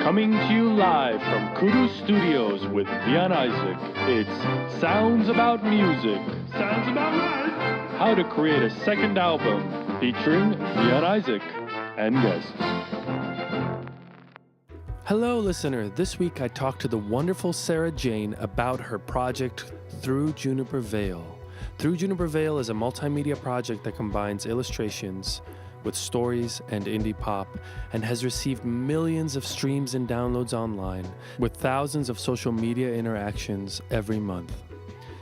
Coming to you live from Kudu Studios with Vian Izak, it's Sounds About Music. Sounds About Life. How to create a second album featuring Vian Izak and guests. Hello, listener. This week I talked to the wonderful Sarah Jane about her project Through Juniper Vale. Through Juniper Vale is a multimedia project that combines illustrations with stories and indie pop, and has received millions of streams and downloads online, with thousands of social media interactions every month.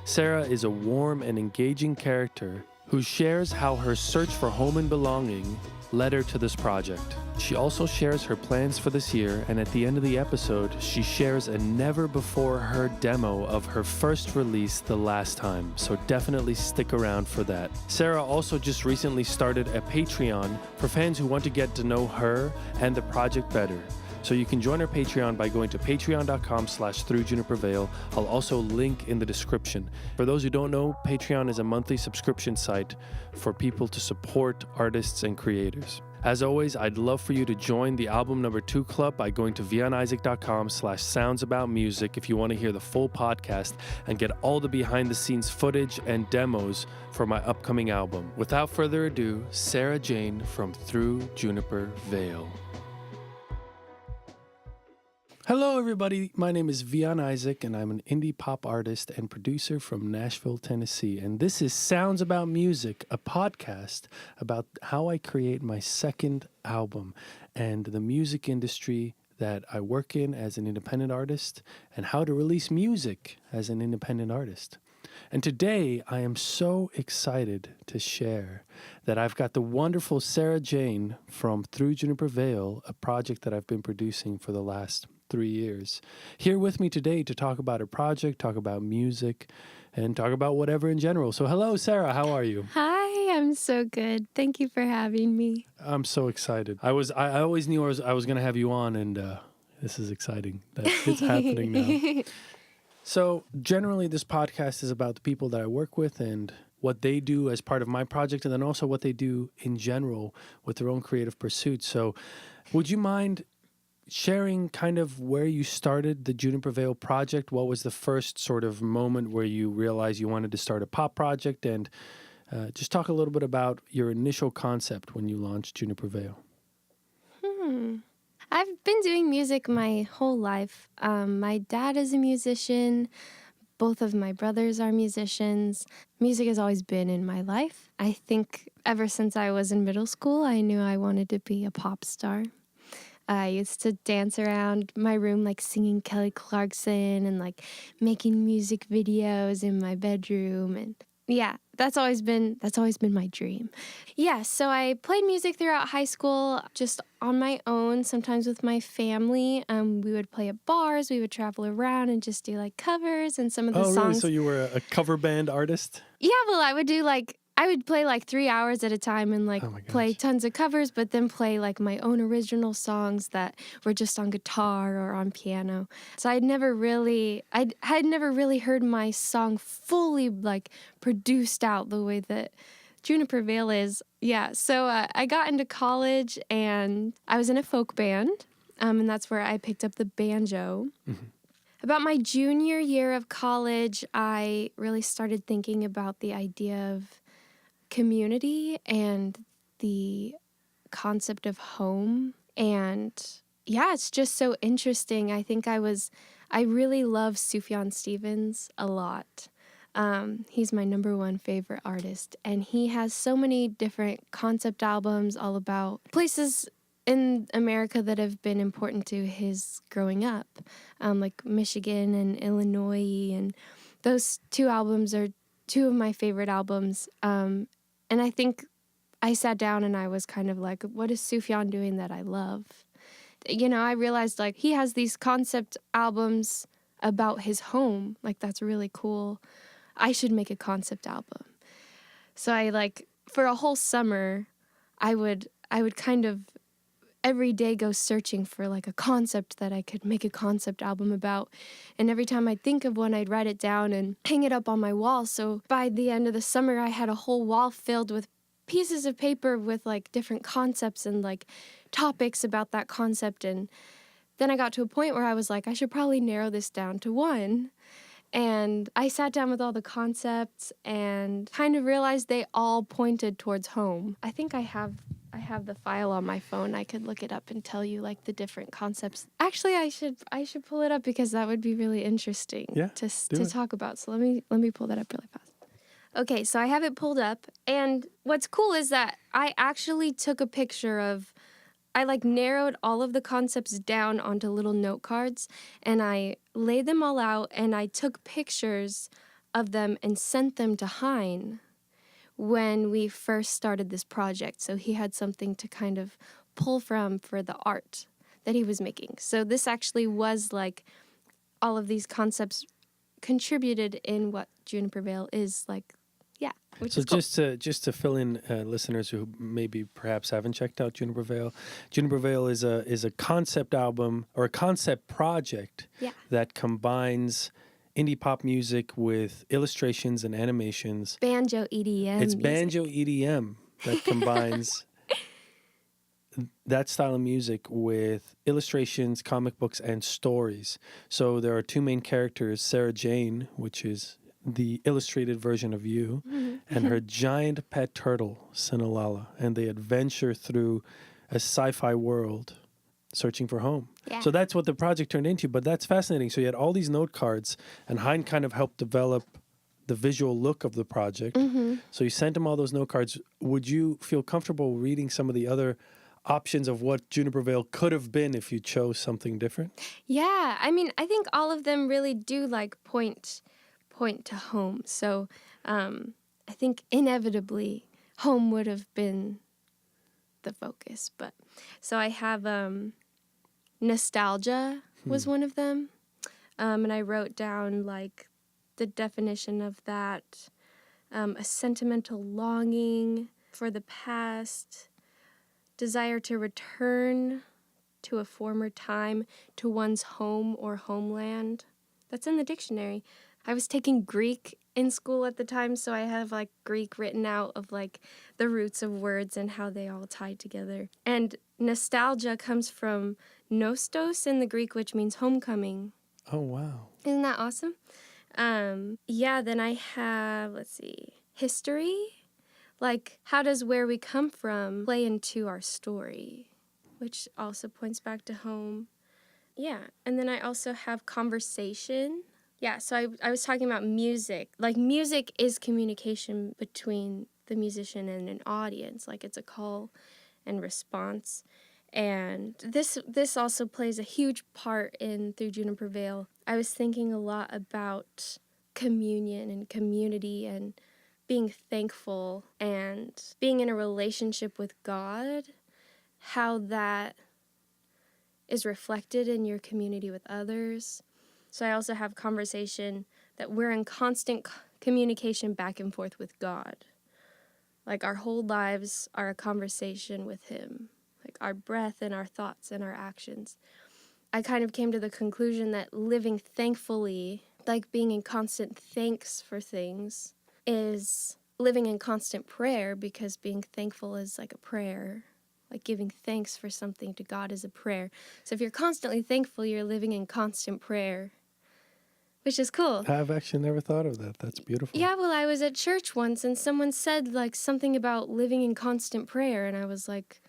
Sarah is a warm and engaging character who shares how her search for home and belonging led her to this project. She also shares her plans for this year, and at the end of the episode, she shares a never-before-heard demo of her first release, The Last Time, so definitely stick around for that. Sarah also just recently started a Patreon for fans who want to get to know her and the project better. So you can join our Patreon by going to patreon.com/throughjunipervale. I'll also link in the description. For those who don't know, Patreon is a monthly subscription site for people to support artists and creators. As always, I'd love for you to join the Album Number 2 Club by going to vianizak.com/soundsaboutmusic if you want to hear the full podcast and get all the behind-the-scenes footage and demos for my upcoming album. Without further ado, Sarah Jane from Through Juniper Vale. Hello, everybody. My name is Vian Izak, and I'm an indie pop artist and producer from Nashville, Tennessee. And this is Sounds About Music, a podcast about how I create my second album and the music industry that I work in as an independent artist and how to release music as an independent artist. And today, I am so excited to share that I've got the wonderful Sarah Jane from Through Juniper Vale, a project that I've been producing for the last 3 years, here with me today to talk about her project, talk about music, and talk about whatever in general. So hello, Sarah. How are you? Hi, I'm so good. Thank you for having me. I'm so excited. I always knew I was going to have you on, and this is exciting that it's happening now. So generally, this podcast is about the people that I work with and what they do as part of my project, and then also what they do in general with their own creative pursuits. So would you mind sharing kind of where you started the Juniper Vale project? What was the first sort of moment where you realized you wanted to start a pop project? And just talk a little bit about your initial concept when you launched Juniper Vale. I've been doing music my whole life. My dad is a musician. Both of my brothers are musicians. Music has always been in my life. I think ever since I was in middle school, I knew I wanted to be a pop star. I used to dance around my room like singing Kelly Clarkson and like making music videos in my bedroom, and yeah, that's always been my dream. Yeah, so I played music throughout high school just on my own, sometimes with my family. We would play at bars, we would travel around and just do like covers and some of the songs. Oh, really? So you were a cover band artist? Yeah, well, I would play like 3 hours at a time and like play tons of covers, but then play like my own original songs that were just on guitar or on piano. So I had never really heard my song fully like produced out the way that Juniper Vale is. Yeah, so I got into college and I was in a folk band, and that's where I picked up the banjo. Mm-hmm. About my junior year of college, I really started thinking about the idea of community and the concept of home. And yeah, it's just so interesting. I think I really love Sufjan Stevens a lot. He's my number one favorite artist, and he has so many different concept albums all about places in America that have been important to his growing up, like Michigan and Illinois, and those two albums are two of my favorite albums. And I think I sat down and I was kind of like, what is Sufjan doing that I love? You know, I realized like he has these concept albums about his home. Like, that's really cool. I should make a concept album. So I for a whole summer, I would kind of every day go searching for like a concept that I could make a concept album about. And every time I'd think of one, I'd write it down and hang it up on my wall. So by the end of the summer, I had a whole wall filled with pieces of paper with like different concepts and like topics about that concept. And then I got to a point where I was like, I should probably narrow this down to one. And I sat down with all the concepts and kind of realized they all pointed towards home. I think I have the file on my phone. I could look it up and tell you like the different concepts. Actually, I should pull it up because that would be really interesting to talk about. So let me pull that up really fast. Okay, so I have it pulled up, and what's cool is that I actually took a picture of, I like narrowed all of the concepts down onto little note cards, and I laid them all out, and I took pictures of them and sent them to Hein when we first started this project. So he had something to kind of pull from for the art that he was making. So this actually was like all of these concepts contributed in what Juniper Vale is like. Yeah. So just to fill in listeners who maybe perhaps haven't checked out Juniper Vale, Juniper Vale is a concept album or a concept project that combines indie pop music with illustrations and animations. Banjo EDM. It's music. banjo EDM that combines that style of music with illustrations, comic books, and stories. So there are two main characters, Sarah Jane, which is the illustrated version of you, and her giant pet turtle, Sinalala, and they adventure through a sci-fi world searching for home. Yeah. So that's what the project turned into, but that's fascinating. So you had all these note cards, and Hein kind of helped develop the visual look of the project. So you sent him all those note cards. Would you feel comfortable reading some of the other options of what Juniper Vale could have been if you chose something different? Yeah, I mean, I think all of them really do like point to home. So I think inevitably home would have been the focus. But so I have nostalgia was one of them. And I wrote down like the definition of that, a sentimental longing for the past, desire to return to a former time, to one's home or homeland. That's in the dictionary. I was taking Greek in school at the time, so I have like Greek written out of like the roots of words and how they all tie together. And nostalgia comes from nostos in the Greek, which means homecoming. Oh, wow. Isn't that awesome? Then I have, history. Like, how does where we come from play into our story? Which also points back to home. Yeah, and then I also have conversation. Yeah, so I was talking about music. Like, music is communication between the musician and an audience. Like, it's a call and response. And this also plays a huge part in Through Juniper Vale. I was thinking a lot about communion and community and being thankful and being in a relationship with God, how that is reflected in your community with others. So I also have conversation that we're in constant communication back and forth with God. Like our whole lives are a conversation with Him. Like our breath and our thoughts and our actions. I kind of came to the conclusion that living thankfully, like being in constant thanks for things, is living in constant prayer, because being thankful is like a prayer. Like giving thanks for something to God is a prayer. So if you're constantly thankful, you're living in constant prayer, which is cool. I've actually never thought of that. That's beautiful. Yeah, well, I was at church once and someone said like something about living in constant prayer, and I was like,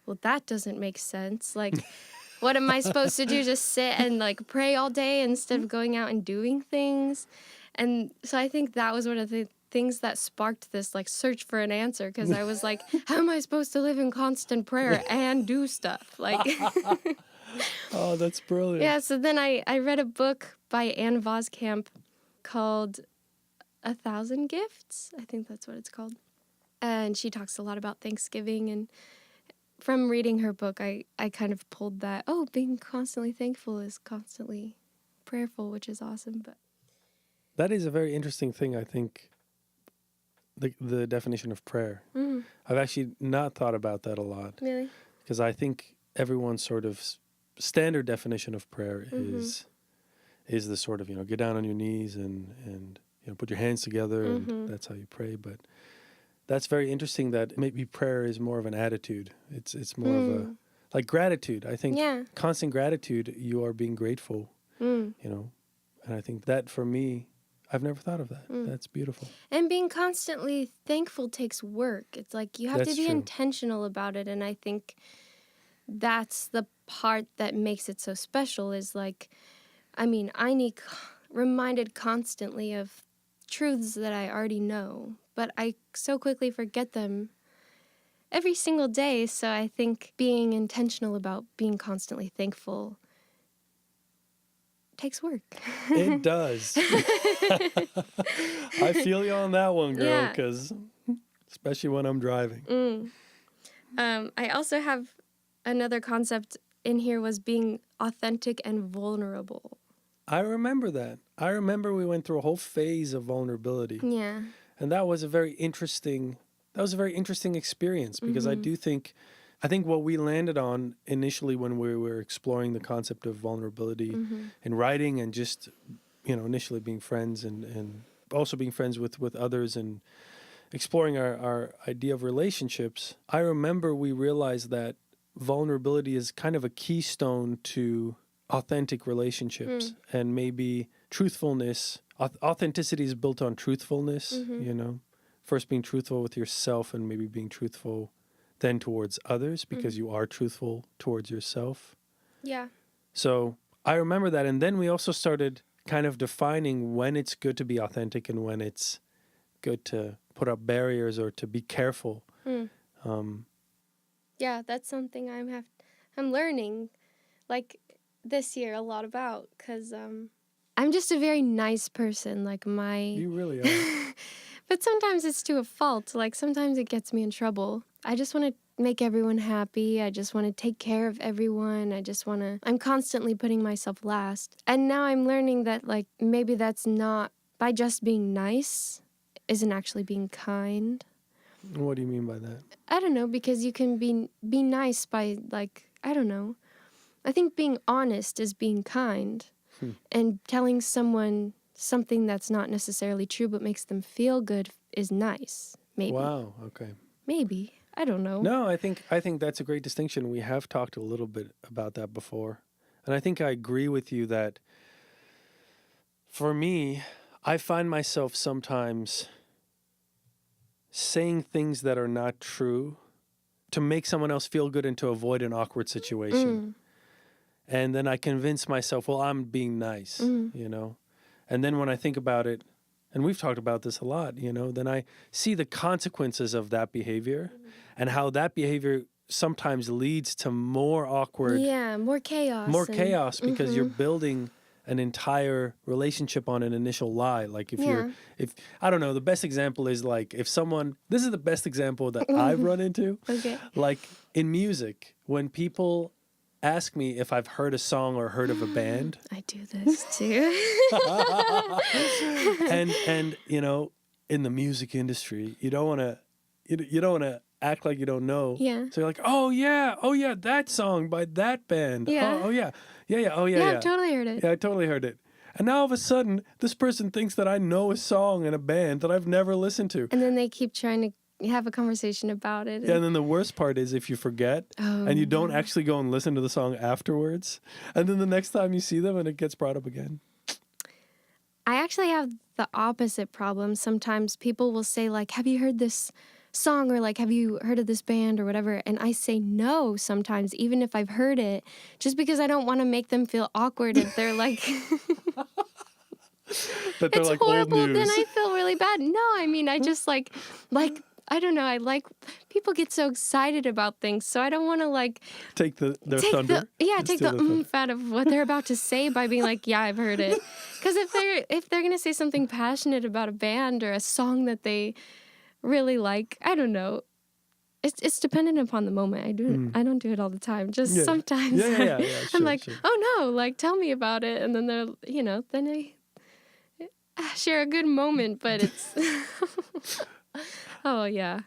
well, that doesn't make sense. Like, what am I supposed to do? Just sit and like pray all day instead of going out and doing things? And so I think that was one of the things that sparked this like search for an answer, because I was like, how am I supposed to live in constant prayer and do stuff? Like, oh, that's brilliant. Yeah, so then I read a book by Anne Voskamp called 1,000 Gifts. I think that's what it's called. And she talks a lot about Thanksgiving, and from reading her book, I kind of pulled that, being constantly thankful is constantly prayerful, which is awesome. But that is a very interesting thing, I think, the definition of prayer. I've actually not thought about that a lot. Really? Because I think everyone's sort of standard definition of prayer is the sort of, get down on your knees and put your hands together and that's how you pray. But that's very interesting that maybe prayer is more of an attitude. It's more of like gratitude. I think Yeah. constant gratitude, you are being grateful, you know. And I think that for me, I've never thought of that. That's beautiful. And being constantly thankful takes work. It's like you have That's to be true. intentional about it. And I think that's the part that makes it so special is like, I mean, I need reminded constantly of truths that I already know, but I so quickly forget them every single day. So I think being intentional about being constantly thankful takes work. It does. I feel you on that one, girl, Yeah. because especially when I'm driving. I also have another concept in here was being authentic and vulnerable. I remember that. I remember we went through a whole phase of vulnerability. Yeah. And that was a very interesting experience because I think what we landed on initially when we were exploring the concept of vulnerability in writing and just, initially being friends and also being friends with others and exploring our idea of relationships, I remember we realized that vulnerability is kind of a keystone to authentic relationships and maybe truthfulness. Authenticity is built on truthfulness, first being truthful with yourself and maybe being truthful then towards others because you are truthful towards yourself. Yeah. So I remember that. And then we also started kind of defining when it's good to be authentic and when it's good to put up barriers or to be careful. Yeah, that's something I'm learning like this year a lot about because I'm just a very nice person. Like You really are. but sometimes it's to a fault. Like sometimes it gets me in trouble. I just want to make everyone happy. I just want to take care of everyone. I'm constantly putting myself last. And now I'm learning that like maybe that's not by just being nice isn't actually being kind. What do you mean by that? I don't know, because you can be nice by like, I don't know. I think being honest is being kind and telling someone something that's not necessarily true but makes them feel good is nice. Maybe. Wow, okay. Maybe. I don't know. No, I think that's a great distinction. We have talked a little bit about that before. And I think I agree with you that for me, I find myself sometimes saying things that are not true to make someone else feel good and to avoid an awkward situation. And then I convince myself, well, I'm being nice, And then when I think about it, and we've talked about this a lot, then I see the consequences of that behavior and how that behavior sometimes leads to more awkward. Yeah, more chaos. More chaos because you're building an entire relationship on an initial lie. Like if I don't know, the best example is like this is the best example that I've run into. Okay. Like in music, when people ask me if I've heard a song or heard of a band. I do this too. and in the music industry, you don't want to act like you don't know. Yeah. So you're like, oh yeah, that song by that band. Yeah. Oh yeah. Yeah, I've totally heard it. Yeah, I totally heard it. And now all of a sudden, this person thinks that I know a song and a band that I've never listened to. And then they keep trying to have a conversation about it. Yeah, and then the worst part is if you forget and you don't actually go and listen to the song afterwards, and then the next time you see them and it gets brought up again. I actually have the opposite problem. Sometimes people will say like, have you heard this song or like, have you heard of this band or whatever? And I say no sometimes, even if I've heard it, just because I don't want to make them feel awkward if they're like... That they're it's like horrible, old news. Then I feel really bad. No, I mean, I just like... I don't know. I like people get so excited about things, so I don't want to like take their thunder. Take the oomph out of what they're about to say by being like, yeah, I've heard it. Because if they're gonna say something passionate about a band or a song that they really like, I don't know. It's dependent upon the moment. I don't do it all the time. Just sometimes. Yeah. I'm like, oh no, like tell me about it, and then they're then I share a good moment, but it's. Oh, yeah.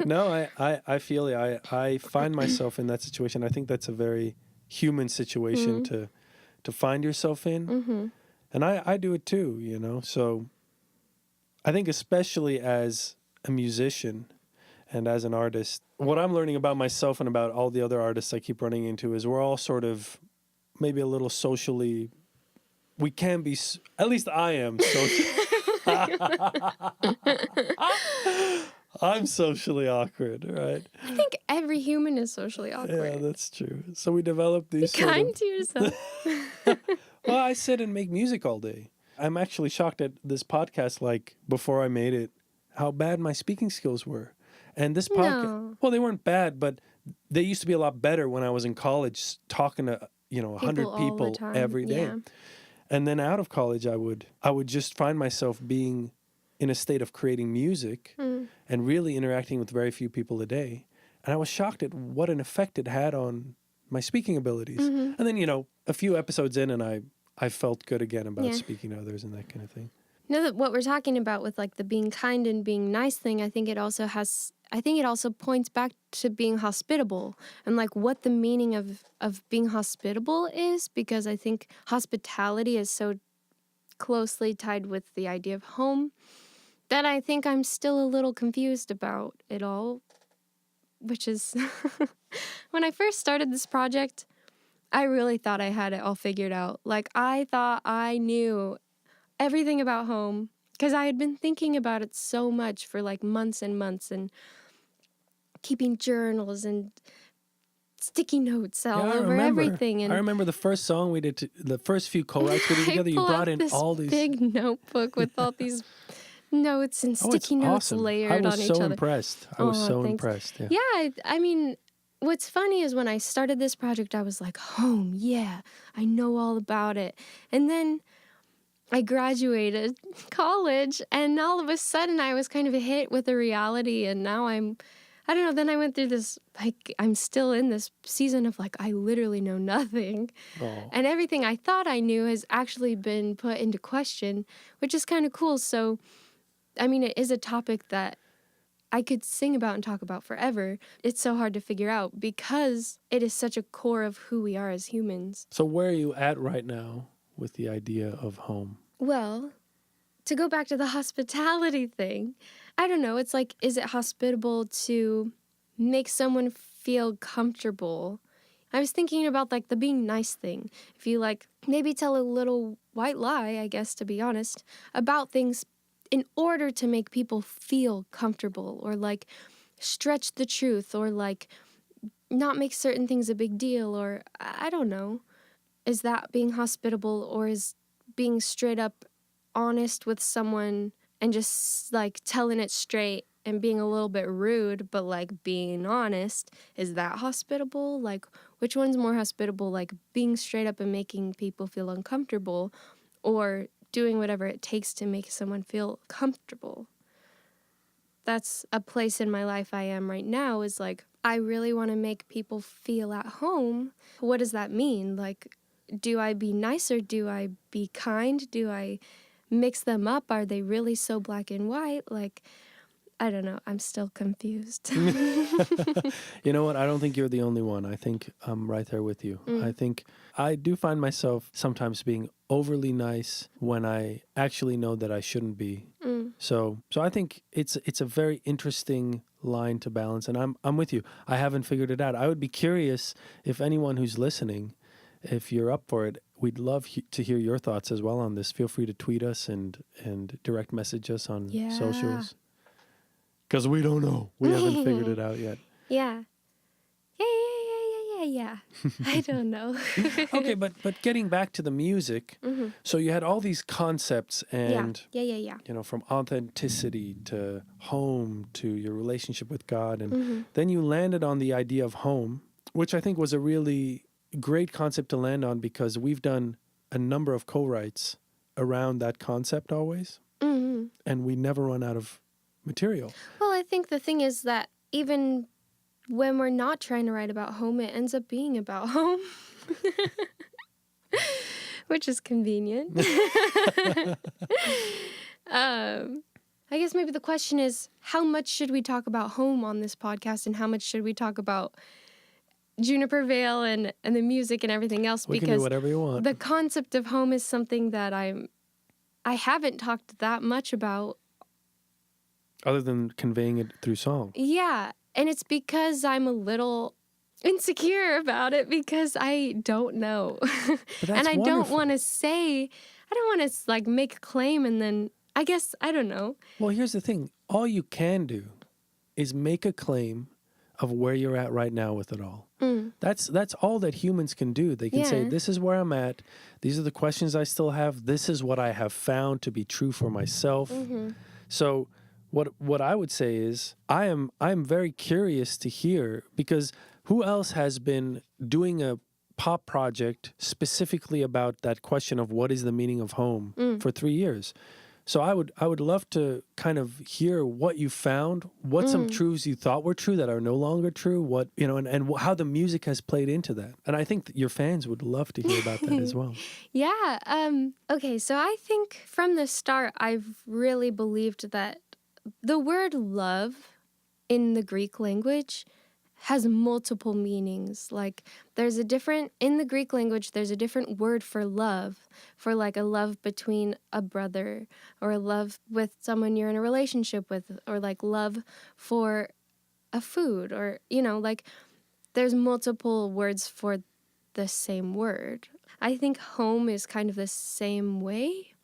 No, I feel it. I find myself in that situation. I think that's a very human situation to find yourself in. And I do it too, So I think especially as a musician And as an artist, what I'm learning about myself and about all the other artists I keep running into is we're all sort of maybe a little socially, we can be, at least I am I'm socially awkward, right? I think every human is socially awkward. Yeah, that's true. So we develop these Be kind to yourself. Well, I sit and make music all day. I'm actually shocked at this podcast, like, before I made it, how bad my speaking skills were. And this podcast, well, they weren't bad, but they used to be a lot better when I was in college, talking to, 100 people every day. Yeah. And then out of college, I would just find myself being in a state of creating music and really interacting with very few people a day. And I was shocked at what an effect it had on my speaking abilities. And then, a few episodes in and I felt good again about speaking to others and that kind of thing. No, that what we're talking about with like the being kind and being nice thing, I think it also points back to being hospitable and like what the meaning of being hospitable is, because I think hospitality is so closely tied with the idea of home that I think I'm still a little confused about it all, which is when I first started this project, I really thought I had it all figured out. Like I thought I knew everything about home because I had been thinking about it so much for like months and months and keeping journals and sticky notes all over everything. And I remember the first song we did, the first few co-writes we did together, you brought in all these big notebook with all these notes and sticky notes layered on each other. I was so impressed. Yeah, I mean, what's funny is when I started this project, I was like, home, yeah, I know all about it. And then I graduated college, and all of a sudden I was kind of hit with a reality, and now I don't know, then I went through this, like, I'm still in this season of, like, I literally know nothing. Oh. And everything I thought I knew has actually been put into question, which is kind of cool. So, I mean, it is a topic that I could sing about and talk about forever. It's so hard to figure out because it is such a core of who we are as humans. So where are you at right now with the idea of home? Well, to go back to the hospitality thing, I don't know. It's like, is it hospitable to make someone feel comfortable? I was thinking about like the being nice thing. If you like maybe tell a little white lie, I guess, to be honest, about things in order to make people feel comfortable, or like stretch the truth, or like not make certain things a big deal, or I don't know. Is that being hospitable, or is being straight up honest with someone and just like telling it straight and being a little bit rude, but like being honest, is that hospitable? Like, which one's more hospitable? Like being straight up and making people feel uncomfortable, or doing whatever it takes to make someone feel comfortable? That's a place in my life I am right now, is like, I really want to make people feel at home. What does that mean? Like, do I be nice or do I be kind? Do I mix them up? Are they really so black and white? Like, I don't know. I'm still confused. You know what? I don't think you're the only one. I think I'm right there with you. I think I do find myself sometimes being overly nice when I actually know that I shouldn't be. So I think it's a very interesting line to balance, and I'm with you. I haven't figured it out. I would be curious if anyone who's listening, if you're up for it, we'd love to hear your thoughts as well on this. Feel free to tweet us and direct message us on socials. Because we don't know. We haven't figured it out yet. Yeah. I don't know. Okay, but getting back to the music, so you had all these concepts and, from authenticity to home to your relationship with God. And then you landed on the idea of home, which I think was a really great concept to land on, because we've done a number of co-writes around that concept always. And we never run out of material. Well, I think the thing is that even when we're not trying to write about home, it ends up being about home, which is convenient. I guess maybe the question is, how much should we talk about home on this podcast, and how much should we talk about Juniper Vale and the music and everything else? We can do whatever you want. The concept of home is something that I haven't talked that much about Other than conveying it through song. Yeah. And it's because I'm a little insecure about it because I don't know. But that's and I wonderful. don't want to say, I don't want to like make a claim and then I guess, I don't know. Well, here's the thing. All you can do is make a claim of where you're at right now with it all. That's all that humans can do. They can say, this is where I'm at. These are the questions I still have. This is what I have found to be true for myself. So what I would say is I'm very curious to hear, because who else has been doing a pop project specifically about that question of what is the meaning of home for 3 years? So I would love to kind of hear what you found, what some truths you thought were true that are no longer true, what, you know, and how the music has played into that. And I think that your fans would love to hear about that as well. Okay, so I think from the start, I've really believed that the word love in the Greek language has multiple meanings. Like in the Greek language, there's a different word for love, for like a love between a brother, or a love with someone you're in a relationship with, or like love for a food, or, you know, like there's multiple words for the same word. I think home is kind of the same way,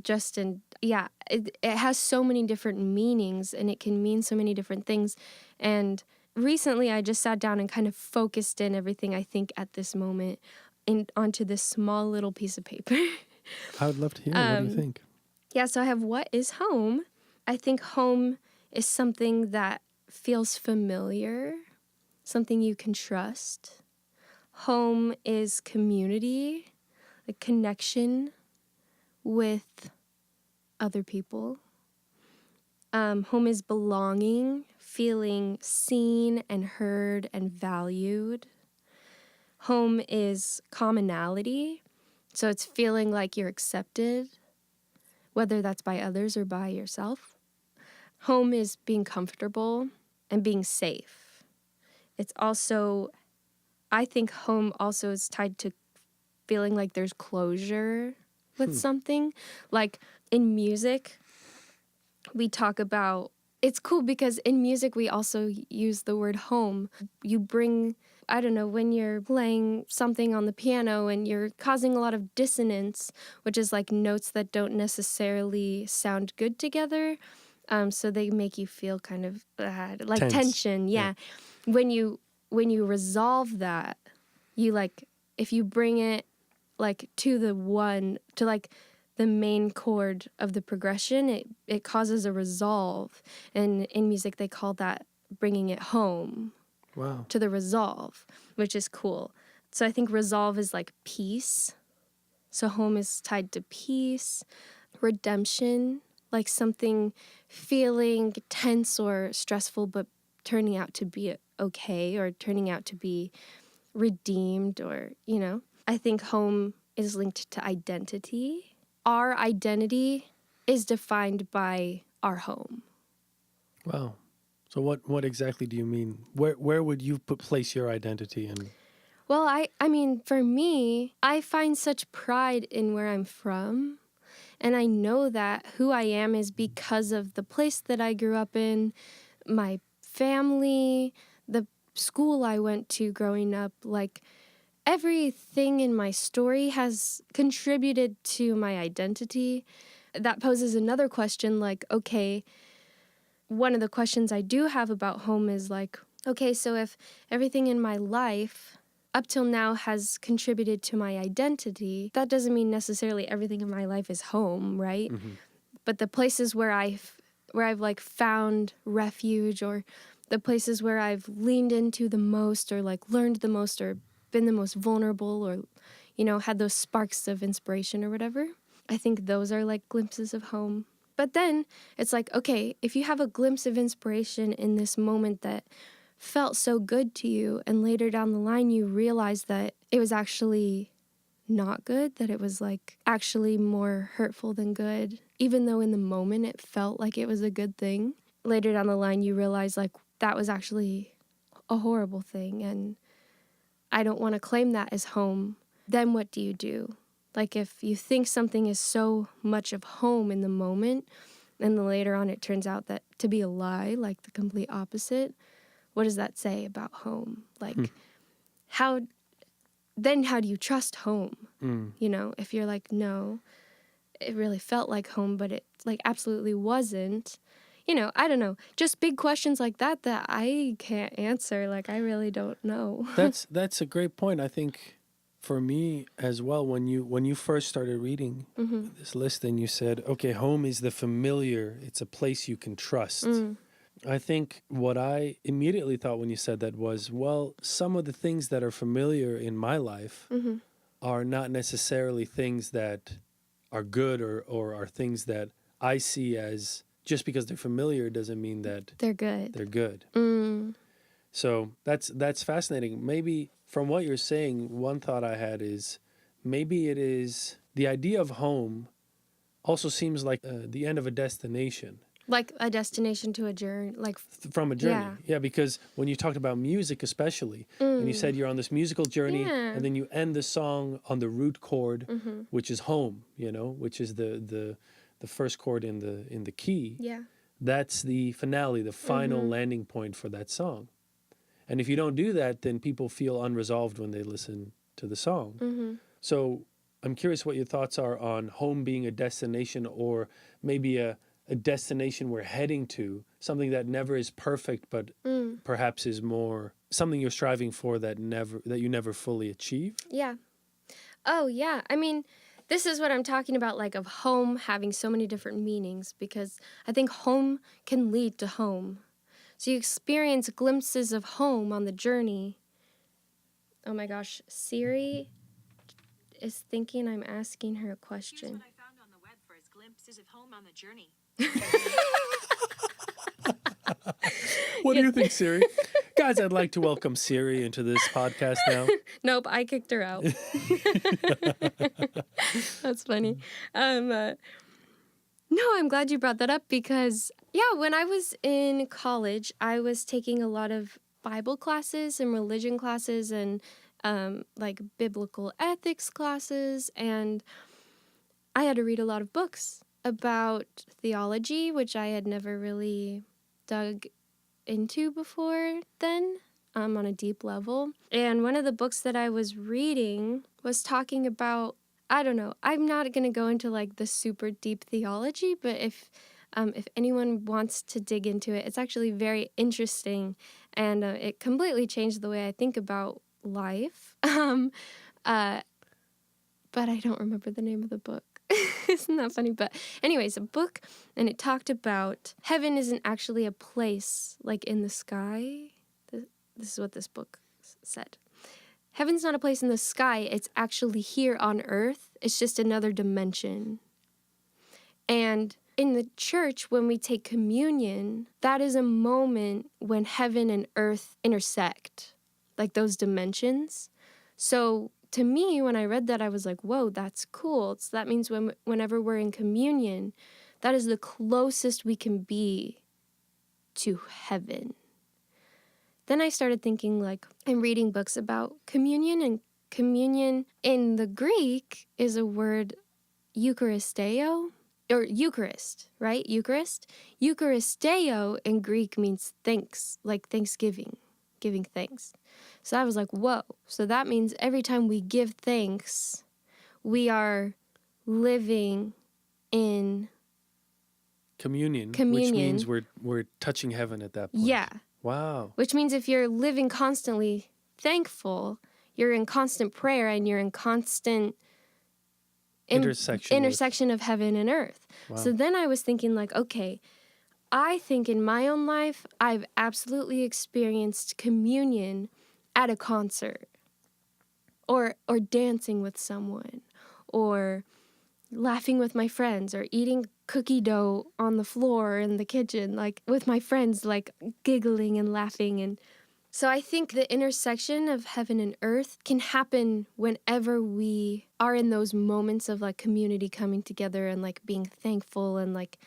it has so many different meanings and it can mean so many different things. And recently I just sat down and kind of focused in everything I think at this moment onto this small little piece of paper. I would love to hear. What do you think? Yeah, so I have what is home. I think home is something that feels familiar, something you can trust. Home is community, a connection with other people. Home is belonging, feeling seen and heard and valued. Home is commonality, so it's feeling like you're accepted, whether that's by others or by yourself. Home is being comfortable and being safe. It's also, I think home also is tied to feeling like there's closure with something. Like in music, we talk about, it's cool because in music we also use the word home. You bring, I don't know, when you're playing something on the piano and you're causing a lot of dissonance, which is like notes that don't necessarily sound good together. So they make you feel kind of like tense. Tension. Yeah. When you resolve that, you like, if you bring it like to like the main chord of the progression, it causes a resolve. And in music, they call that bringing it home. Wow. To the resolve, which is cool. So I think resolve is like peace. So home is tied to peace, redemption, like something feeling tense or stressful, but turning out to be okay, or turning out to be redeemed, or, you know. I think home is linked to identity. Our identity is defined by our home. Wow. So what exactly do you mean? Where would you place your identity in? Well, I mean, for me, I find such pride in where I'm from. And I know that who I am is because of the place that I grew up in, my family, the school I went to growing up. Like, everything in my story has contributed to my identity. That poses another question, like, okay, one of the questions I do have about home is like, okay, so if everything in my life up till now has contributed to my identity, that doesn't mean necessarily everything in my life is home, right? Mm-hmm. But the places where I've like found refuge, or the places where I've leaned into the most, or like learned the most, or been the most vulnerable, or, you know, had those sparks of inspiration or whatever, I think those are like glimpses of home. But then it's like, okay, if you have a glimpse of inspiration in this moment that felt so good to you, and later down the line you realize that it was actually not good, that it was like actually more hurtful than good, even though in the moment it felt like it was a good thing, later down the line you realize like that was actually a horrible thing, and I don't want to claim that as home. Then what do you do? Like, if you think something is so much of home in the moment, And then later on, it turns out that to be a lie, like the complete opposite. What does that say about home? Like, how do you trust home? You know, if you're like, no, it really felt like home, but it like absolutely wasn't. You know, I don't know. Just big questions like that I can't answer. Like, I really don't know. That's a great point. I think for me as well, when you first started reading this list and you said, okay, home is the familiar, it's a place you can trust. I think what I immediately thought when you said that was, well, some of the things that are familiar in my life are not necessarily things that are good or are things that I see as, just because they're familiar doesn't mean that They're good. they're good. So that's fascinating. Maybe from what you're saying, one thought I had is maybe it is the idea of home also seems like the end of a destination. Like a destination to a journey, like from a journey. Yeah, because when you talked about music especially, and you said you're on this musical journey, and then you end the song on the root chord, which is home, you know, which is the first chord in the key. Yeah. That's the finale, the final landing point for that song. And if you don't do that, then people feel unresolved when they listen to the song. So I'm curious what your thoughts are on home being a destination, or maybe a destination we're heading to, something that never is perfect, but perhaps is more something you're striving for that you never fully achieve. Yeah. Oh, yeah. I mean, this is what I'm talking about, like, of home having so many different meanings, because I think home can lead to home. So you experience glimpses of home on the journey. Oh my gosh, Siri is thinking I'm asking her a question. Here's what I found on the web for his glimpses of home on the journey. What do you think, Siri? Guys, I'd like to welcome Siri into this podcast now. Nope, I kicked her out. That's funny. No, I'm glad you brought that up because, yeah, when I was in college, I was taking a lot of Bible classes and religion classes and like biblical ethics classes, and I had to read a lot of books about theology, which I had never really dug into before then on a deep level. And one of the books that I was reading was talking about, I don't know, I'm not going to go into like the super deep theology, but if anyone wants to dig into it, it's actually very interesting, and it completely changed the way I think about life. But I don't remember the name of the book. Isn't that funny? But anyways, a book, and it talked about heaven isn't actually a place like in the sky. This is what this book said. Heaven's not a place in the sky. It's actually here on earth. It's just another dimension. And in the church, when we take communion, that is a moment when heaven and earth intersect, like those dimensions. So to me, when I read that, I was like, whoa, that's cool. So that means whenever we're in communion, that is the closest we can be to heaven. Then I started thinking, like, I'm reading books about communion, and communion in the Greek is a word, Eucharisteo, or Eucharist, right? Eucharist. Eucharisteo in Greek means thanks, like thanksgiving, giving thanks. So I was like, whoa. So that means every time we give thanks, we are living in communion. Which means we're touching heaven at that point. Yeah. Wow. Which means if you're living constantly thankful, you're in constant prayer and you're in constant intersection of heaven and earth. Wow. So then I was thinking, like, okay, I think in my own life, I've absolutely experienced communion at a concert, or dancing with someone, or laughing with my friends, or eating cookie dough on the floor in the kitchen, like with my friends, like giggling and laughing. And so I think the intersection of heaven and earth can happen whenever we are in those moments of like community coming together and like being thankful and like,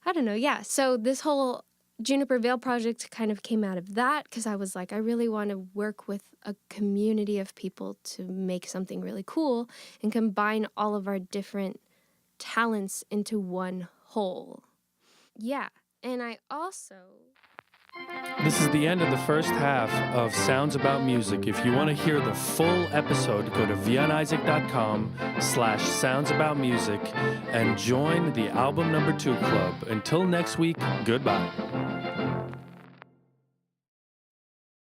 I don't know. Yeah. So this whole Juniper Vale project kind of came out of that because I was like, I really want to work with a community of people to make something really cool and combine all of our different talents into one whole. Yeah. And I also... This is the end of the first half of Sounds About Music. If you want to hear the full episode, go to vianizak.com/soundsaboutmusic and join the album number 2 club. Until next week, goodbye.